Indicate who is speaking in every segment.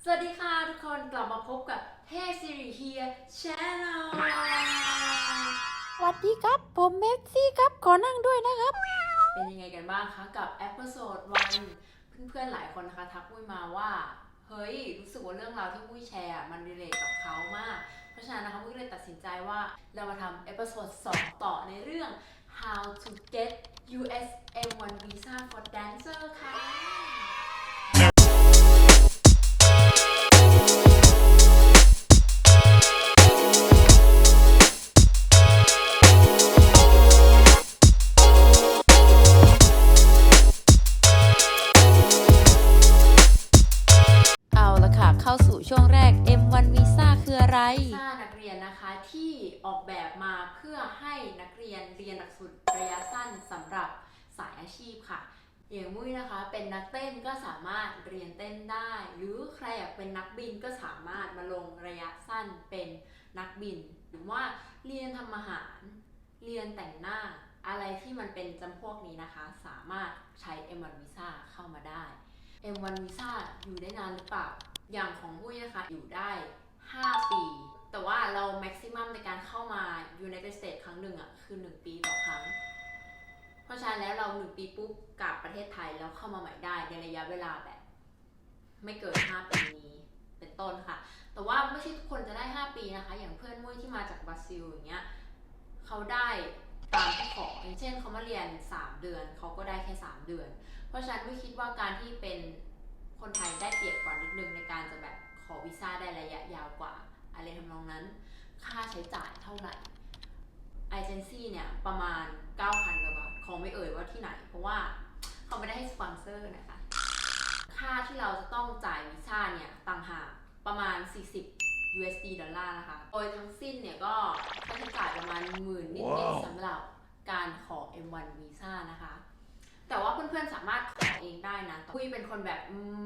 Speaker 1: สวัสดีค่ะทุกคนกลับมาพบกับเทสิริเฮียชแนล
Speaker 2: สวัสดีครับผมเมสซี่ครับขอนั่งด้วยนะครับ
Speaker 1: เป็นยังไงกันบ้างคะกับเอพิโซดวันเพื่อนๆหลายคนนะคะทักมุ้ยมาว่าเฮ้ยรู้สึกว่าเรื่องราวที่มุ้ยแชร์มันรีเลทกับเขามากเพราะฉะนั้นนะคะมุ้ยเลยตัดสินใจว่าเรามาทำเอพิโซด2ต่อในเรื่อง How to get US M1 Visa for Dancer ค่ะ
Speaker 2: เอาละค่ะเข้าสู่ช่วงแรก M1 Visa คืออะไร
Speaker 1: วีซ่านักเรียนนะคะที่ออกแบบมาเพื่อให้นักเรียนเรียนหลักสูตรระยะสั้นสำหรับสายอาชีพค่ะอย่างมุ้ยนะคะเป็นนักเต้นก็สามารถเรียนเต้นได้หรือใครอยากเป็นนักบินก็สามารถมาลงระยะสั้นเป็นนักบินหรือว่าเรียนทำอาหารเรียนแต่งหน้าอะไรที่มันเป็นจำพวกนี้นะคะสามารถใช้ M1 Visa เข้ามาได้ M1 Visa อยู่ได้นานหรือเปล่าอย่างของมุ้ยนะคะอยู่ได้5 ปีแต่ว่าเราแม็กซิมัมในการเข้ามา United States ครั้งหนึ่งคือ1 ปีต่อครั้งเพราะฉะนั้นแล้วเรา1 ปีปุ๊บกลับประเทศไทยแล้วเข้ามาใหม่ได้ในระยะเวลาแบบไม่เกิน5 ปีนี้เป็นต้นค่ะแต่ว่าไม่ใช่ทุกคนจะได้5 ปีนะคะอย่างเพื่อนมุ้ยที่มาจากบราซิลอย่างเงี้ยเขาได้ตามที่ขออย่างเช่นเขามาเรียน3 เดือนเขาก็ได้แค่3 เดือนเพราะฉะนั้นมุ้ยคิดว่าการที่เป็นคนไทยได้เปรียบกว่านิดนึงในการจะแบบขอวีซ่าได้ระยะยาวกว่าอะไรทำนองนั้นค่าใช้จ่ายเท่าไหร่เอเจนซี่เนี่ยประมาณ 9,000 กว่าบาทขอไม่เอ่ยว่าที่ไหนเพราะว่าเขาไม่ได้ให้สปอนเซอร์นะคะค่าที่เราจะต้องจ่ายวีซ่าเนี่ยต่างหากประมาณ40 USD ดอลลาร์นะคะโดยทั้งสิ้นเนี่ยก็ค่าใช้จ่ายประมาณ10,000นิดๆสำหรับการขอ M1 วีซ่านะคะแต่ว่าเพื่อนๆสามารถขอเองได้นะคุยเป็นคนแบบ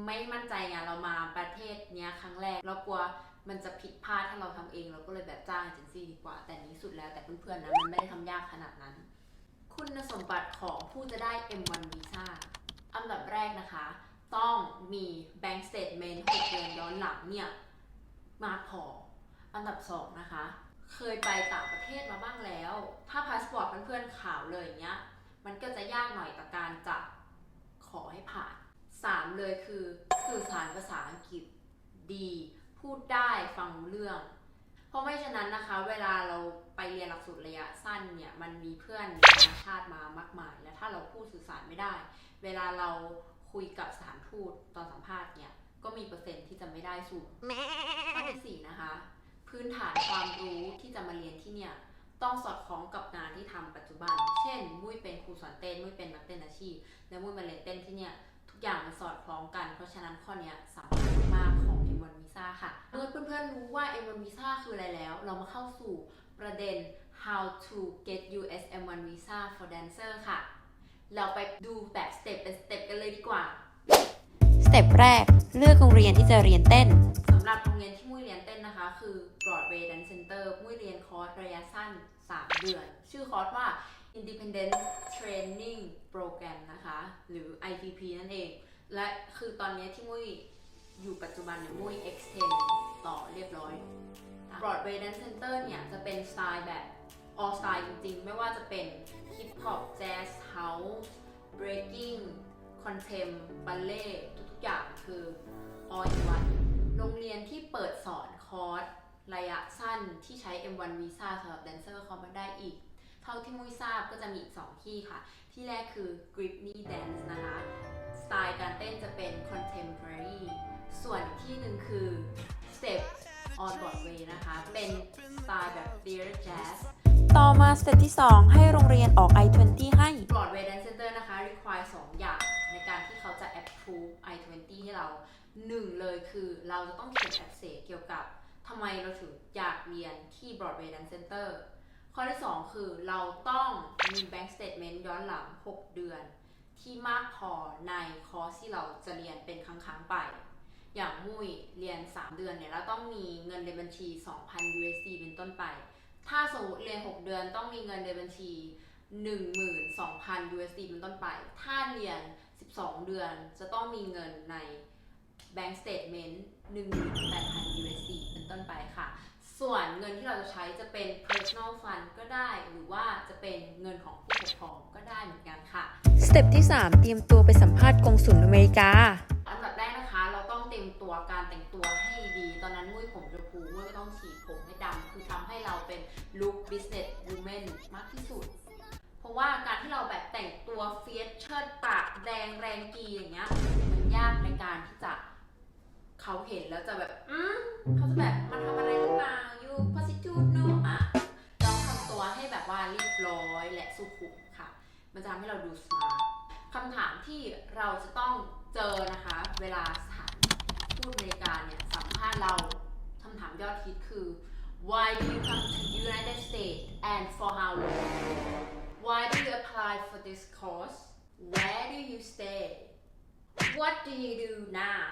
Speaker 1: ไม่มั่นใจไงเรามาประเทศเนี้ยครั้งแรกเรากลัวมันจะผิดพลาดถ้าเราทำเองเราก็เลยแบบจ้างเอเจนซี่ดีกว่าแต่นี้สุดแล้วแต่เพื่อนๆนะมันไม่ได้ทำยากขนาดนั้นคุณสมบัติของผู้จะได้ M1 Visa อันดับแรกนะคะต้องมี Bank Statement 6 เดือนย้อนหลังเนี่ยมากพออันดับ2นะคะเคยไปต่างประเทศมาบ้างแล้วถ้าพาสปอร์ตเพื่อนๆขาวเลยอย่างเงี้ยมันก็จะยากหน่อยต่อการจะขอให้ผ่าน3เลยคือสื่อสารภาษาอังกฤษดีพูดได้ฟังรู้เรื่องเพราะไม่ฉะนั้นนะคะเวลาเราไปเรียนหลักสูตรระยะสั้นเนี่ยมันมีเพื่อนนานาชาติมามากมายและถ้าเราพูดสื่อสารไม่ได้เวลาเราคุยกับสถานทูตตอนสัมภาษณ์เนี่ยก็มีเปอร์เซ็นต์ที่จะไม่ได้สูงข้อที่4นะคะพื้นฐานความรู้ที่จะมาเรียนที่เนี่ยต้องสอดคล้องกับงานที่ทำปัจจุบันเช่นมุ้ยเป็นครูสอนเต้นมุ้ยเป็นนักเต้นอาชีพและมุ้ยมาเรียนเต้นที่เนี่ยทุกอย่างมันสอดคล้องกันเพราะฉะนั้นข้อนี้สำคัญมากของ M1 Visa ค่ะเมื่อเพื่อนๆรู้ว่า M1 Visa คืออะไรแล้วเรามาเข้าสู่ประเด็น how to get US M1 Visa for Dancer ค่ะเราไปดูแบบสเต็ปเป็นสเต็ปกันเลยดีกว่า
Speaker 2: สเต็ปแรกเลือกโรงเรียนที่จะเรียนเต้น
Speaker 1: สำหรับโรงเรียนที่มุ้ยเรียนเต้นนะคะคือ Broadway Dance Center มุ้ยเรียนคอร์สระยะสั้น3 เดือนชื่อคอร์สว่า Independent Training Program นะคะหรือ ITP นั่นเองและคือตอนนี้ที่มุ้ยอยู่ปัจจุบันเนี่ยมุ้ย extend ต่อเรียบร้อย Broadway Dance Center เนี่ยจะเป็นสไตล์แบบ all style จริงๆไม่ว่าจะเป็น Hip Hop Jazz House Breaking Contem Ballet ทุกๆอย่างคือ all in one โรงเรียนที่เปิดสอนคอร์สระยะสั้นที่ใช้ M1 Visa สำหรับแดนเซอร์เข้ามาได้อีกเท่าที่มุ้ยทราบก็จะมีอีก2ที่ค่ะที่แรกคือ Gripney Dance นะคะสไตล์การเต้นจะเป็น Contemporary ส่วนที่หนึ่งคือ Step on Broadway นะคะเป็นสไตล์แบบ Theater Jazz
Speaker 2: ต่อมาสเต็ปที่2ให้โรงเรียนออก I-20 ให้
Speaker 1: Broadway Dance Center นะคะ require 2 อย่างในการที่เขาจะ approve I-20 ให้เรา1เลยคือเราจะต้องเขียน essay เกี่ยวกับทำไมเราถึงอยากเรียนที่ Broadway Dance Center ข้อที่2คือเราต้องมี bank statement ย้อนหลัง6 เดือนที่มากพอในคอร์สที่เราจะเรียนเป็นครั้งๆไปอย่างมุ้ยเรียน3 เดือนเนี่ยเราต้องมีเงินในบัญชี 2,000 USD เป็นต้นไปถ้าสมมติเรียน6 เดือนต้องมีเงินในบัญชี 12,000 USD เป็นต้นไปถ้าเรียน12 เดือนจะต้องมีเงินใน Bank Statement 18,000 USD เป็นต้นไปค่ะ ส่วนเงินที่เราจะใช้จะเป็น personal fund ก็ได้ หรือว่าจะเป็นเงินของผู้ปกครองก็ได้เหมือนกันค่ะ
Speaker 2: สเต็ปที่ 3 เตรียมตัวไปสัมภาษณ์กงสุลอเมริกา
Speaker 1: อันดับแรกนะคะเราต้องเตรียมตัวการแต่งตัวให้ดี ตอนนั้นมุ้ยผมชมพูมุ้ยก็ต้องฉีดผมให้ดำคือทำให้เราเป็น look business woman มากที่สุด เพราะว่าการที่เราแบบแต่งตัวเฟียสเชิดปากแดงแรงกีอย่างเงี้ยมันยากในการที่จะเขาเห็นแล้วจะแบบเขาจะแบบมาทำอะไรหรือเปล่า you prostitute no เราทำตัวให้แบบว่าเรียบร้อยและสุขุมค่ะ มันจะทำให้เราดูสมาร์ทคำถามที่เราจะต้องเจอนะคะ เวลาสถานทูตอเมริกาเนี่ยสัมภาษณ์เราคำถามยอดฮิตคือ why do you come to United States and for how long why do you apply for this course where do you stay what do you do now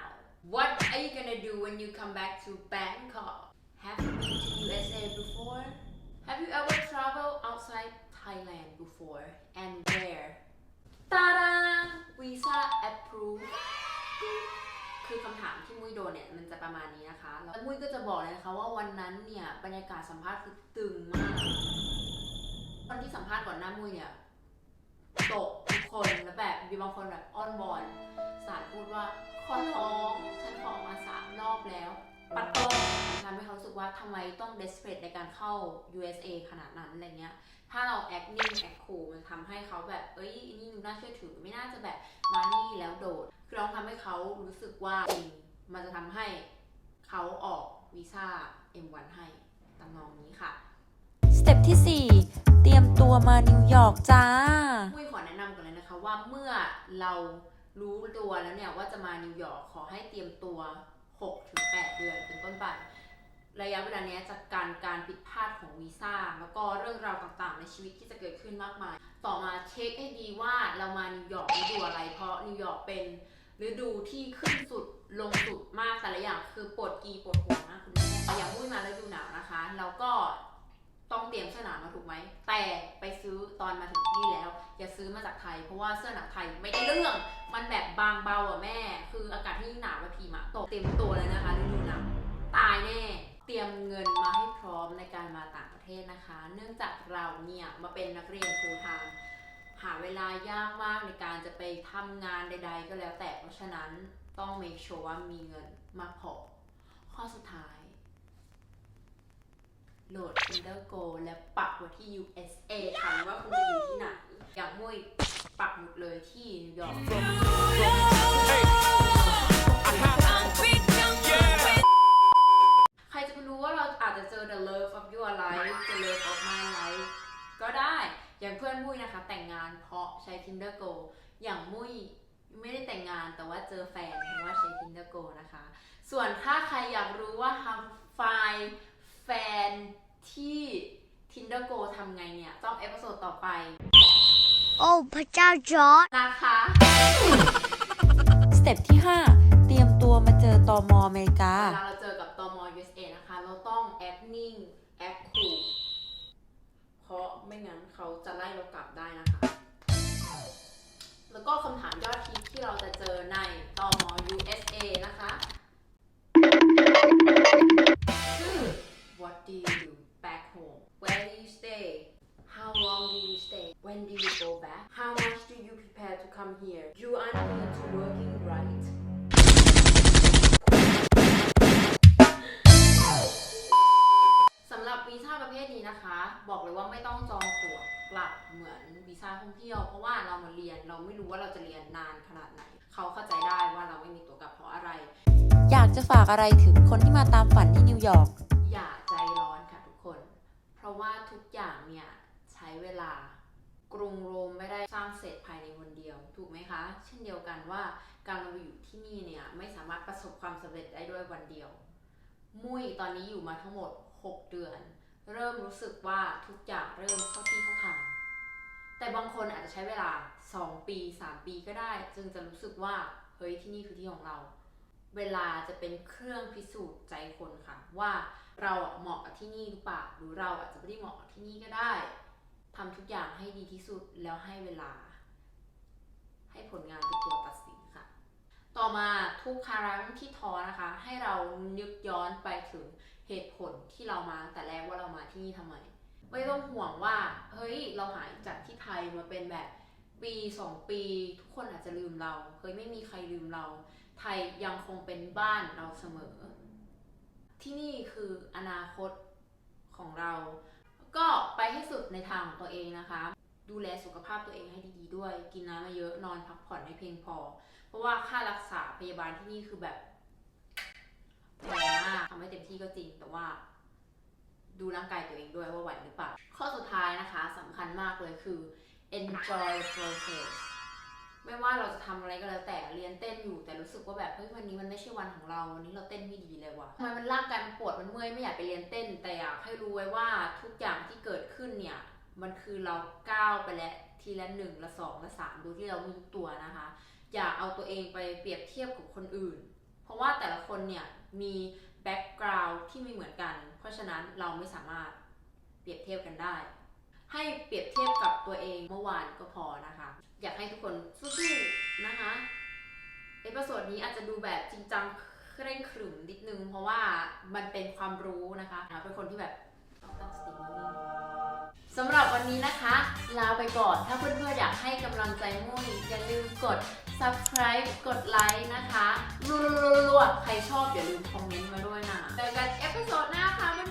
Speaker 1: what are you gonna do when you come back to Bangkok have you been to USA before have you ever traveled outside Thailand before and where ตาดา Visa approve คือคำถามที่มุ้ยโดนเนี่ยมันจะประมาณนี้นะคะแล้วมุ้ยก็จะบอกเลยนะคะว่าวันนั้นเนี่ยบรรยากาศสัมภาษณ์คือตึงมากคนที่สัมภาษณ์ก่อนหน้ามุ้ยเนี่ยตกทุกคนแล้วแบบมีบางคนแบบอ้อนวอนสารพูดว่าขอท้องฉันท้องมา3 รอบแล้วปัดตรงทำให้เขารู้สึกว่าทำไมต้อง desperate ในการเข้า USA ขนาดนั้นอะไรเงี้ยถ้าเรา act นิ่ง act cool มันทำให้เขาแบบนี่ดูน่าเชื่อถือไม่น่าจะแบบมานี่แล้วโดดคือเราทำให้เขารู้สึกว่าจริงมันจะทำให้เขาออกวีซ่า M1 ให้ตำนองนี้ค่ะ
Speaker 2: สเต็ปที่ 4 เตรียมตัวมานิวยอร์กจ้า
Speaker 1: มุ้ยขอแนะนำก่อนเลยนะคะว่าเมื่อเรารู้ตัวแล้วเนี่ยว่าจะมานิวยอร์กขอให้เตรียมตัว 6-8 เดือนเป็นต้นไประยะเวลานี้จะกันการผิดพลาดของวีซ่าแล้วก็เรื่องราวต่างๆในชีวิตที่จะเกิดขึ้นมากมายต่อมาเช็คให้ดีว่าเรามานิวยอร์กฤดูอะไรเพราะนิวยอร์กเป็นฤดูที่ขึ้นสุดลงสุดมากแต่ละอย่างคือปวดหัวนะคุณแม่อย่างมุ้ยมาฤดูหนาวนะคะแล้วก็ต้องเตรียมเสื้อหนาวมาถูกไหมแต่ไปซื้อตอนมาถึงที่นี่แล้วอย่าซื้อมาจากไทยเพราะว่าเสื้อหนาวไทยไม่ได้เรื่องมันแบบบางเบาอ่ะแม่คืออากาศที่ยิ่งหนาวแล้วหิมะตกเต็มตัวเลยนะคะฤดูหนาวตายแน่เตรียมเงินมาให้พร้อมในการมาต่างประเทศนะคะ เนื่องจากเราเนี่ยมาเป็นนักเรียนฟูลไทม์หาเวลายากมากในการจะไปทำงานใดๆก็แล้วแต่เพราะฉะนั้นต้อง make sure ว่ามีเงินมากพอข้อสุดท้ายโหลด Tinder Go และปักไว้ที่ USA ค่ะว่าคุณจะอยู่ที่ไหนอย่างมุ้ยปักหมุดเลยที่นิวยอร์กใครจะไปรู้ว่าเราอาจจะเจอ the love of your life the love of my life ก็ได้อย่างเพื่อนมุ้ยนะคะแต่งงานเพราะใช้ Tinder Go อย่างมุ้ยไม่ได้แต่งงานแต่ว่าเจอแฟนเพราะว่าใช้ Tinder Go นะคะส่วนถ้าใครอยากรู้ว่า how to find แฟนที่ Tinder Go ทำไงเนี่ยต้องเอพิโซดต่อไป
Speaker 3: โอ้พระเจ้าจอร์จ
Speaker 1: นะคะ
Speaker 2: สเต็ปที่ 5 เตรียมตัวมาเจอตม.อเมริกา
Speaker 1: เวลาเราเจอกับตม. USA นะคะเราต้อง act นิ่ง act cool เพราะไม่งั้นเขาจะไล่เรากลับได้นะคะแล้วก็คำถามยอดฮิตที่เราจะเจอในตม. USA นะคะคือ What do you do back home Where do you stay How long do you stay When do you go back How much do you prepare to come here You aren't here to working right สำหรับวีซ่าประเภทนี้นะคะบอกเลยว่าไม่ต้องจองตั๋วกลับเหมือนวีซ่าท่องเที่ยวเพราะว่าเรามาเรียนเราไม่รู้ว่าเราจะเรียนนานขนาดไหนเขาเข้าใจได้ว่าเราไม่มีตั๋วกลับเพราะอะไร
Speaker 2: อยากจะฝากอะไรถึงคนที่มาตามฝันที่นิวยอร์ก
Speaker 1: อย่าใจร้อนค่ะทุกคนเพราะว่าทุกอย่างเนี่ยใช้เวลากรุงโรมไม่ได้สร้างเสร็จภายในวันเดียวถูกไหมคะเช่นเดียวกันว่าการเราอยู่ที่นี่เนี่ยไม่สามารถประสบความสำเร็จได้ด้วยวันเดียวมุ้ยตอนนี้อยู่มาทั้งหมด6 เดือนเริ่มรู้สึกว่าทุกอย่างเริ่มเข้าที่เข้าทางแต่บางคนอาจจะใช้เวลา2 ปี3 ปีก็ได้จึงจะรู้สึกว่าเฮ้ยที่นี่คือที่ของเราเวลาจะเป็นเครื่องพิสูจน์ใจคนค่ะว่าเราเหมาะกับที่นี่หรือเปล่าหรือเราอาจจะไม่ได้เหมาะกับที่นี่ก็ได้ทำทุกอย่างให้ดีที่สุดแล้วให้เวลาให้ผลงานเป็นตัวตัดสินค่ะ ต่อมาทุกครั้งที่ท้อนะคะ ให้เรานึกย้อนไปถึงเหตุผลที่เรามาแต่แรกว่าเรามาที่นี่ทำไม ไม่ต้องห่วงว่าเฮ้ยเราหายจากที่ไทยมาเป็นแบบปี2 ปีทุกคนอาจจะลืมเราเฮ้ยไม่มีใครลืมเรา ไทยยังคงเป็นบ้านเราเสมอ ที่นี่คืออนาคตของเรา ก็ไปให้สุดในทางของตัวเองนะคะ ดูแลสุขภาพตัวเองให้ดีๆด้วย กินน้ำมาเยอะ นอนพักผ่อนให้เพียงพอ เพราะว่าค่ารักษาพยาบาลที่นี่คือแบบแพงมากทำให้เต็มที่ก็จริง แต่ว่าดูร่างกายตัวเองด้วยว่าไหวหรือเปล่า ข้อสุดท้ายนะคะสำคัญมากเลยคือ enjoy the process ไม่ว่าเราจะทำอะไรก็แล้วแต่เรียนเต้นอยู่แต่รู้สึกว่าแบบเฮ้ยวันนี้มันไม่ใช่วันของเราวันนี้เราเต้นไม่ดีเลยว่ะทำไมมันร่างกายมันปวดมันเมื่อยไม่อยากไปเรียนเต้นแต่อยากให้รู้ไว้ว่าทุกอย่างที่เกิดขึ้นเนี่ยมันคือเราก้าวไปแล้วทีละ1ละ2ละ3ดูที่เราไม่รู้ตัวนะคะอย่าเอาตัวเองไปเปรียบเทียบกับคนอื่นเพราะว่าแต่ละคนเนี่ยมีแบ็กกราวด์ที่ไม่เหมือนกันเพราะฉะนั้นเราไม่สามารถเปรียบเทียบกันได้ให้เปรียบเทียบกับตัวเองเมื่อวานก็พอนะคะอยากให้ทุกคนสู้ๆนะคะเอพิโซดนี้อาจจะดูแบบจริงจังเคร่งขรึมนิดนึงเพราะว่ามันเป็นความรู้นะคะเป็นคนที่แบบต้องตั้งสตินิ่งๆสำหรับวันนี้นะคะลาไปก่อนถ้าเพื่อนๆอยากให้กำลังใจมุ่ยอย่าลืมกด subscribe กดไลค์นะคะรัวๆๆๆใครชอบอย่าลืมคอมเมนต์มาด้วยนะเจอกันเอพิโซดหน้าค่ะเพื่อน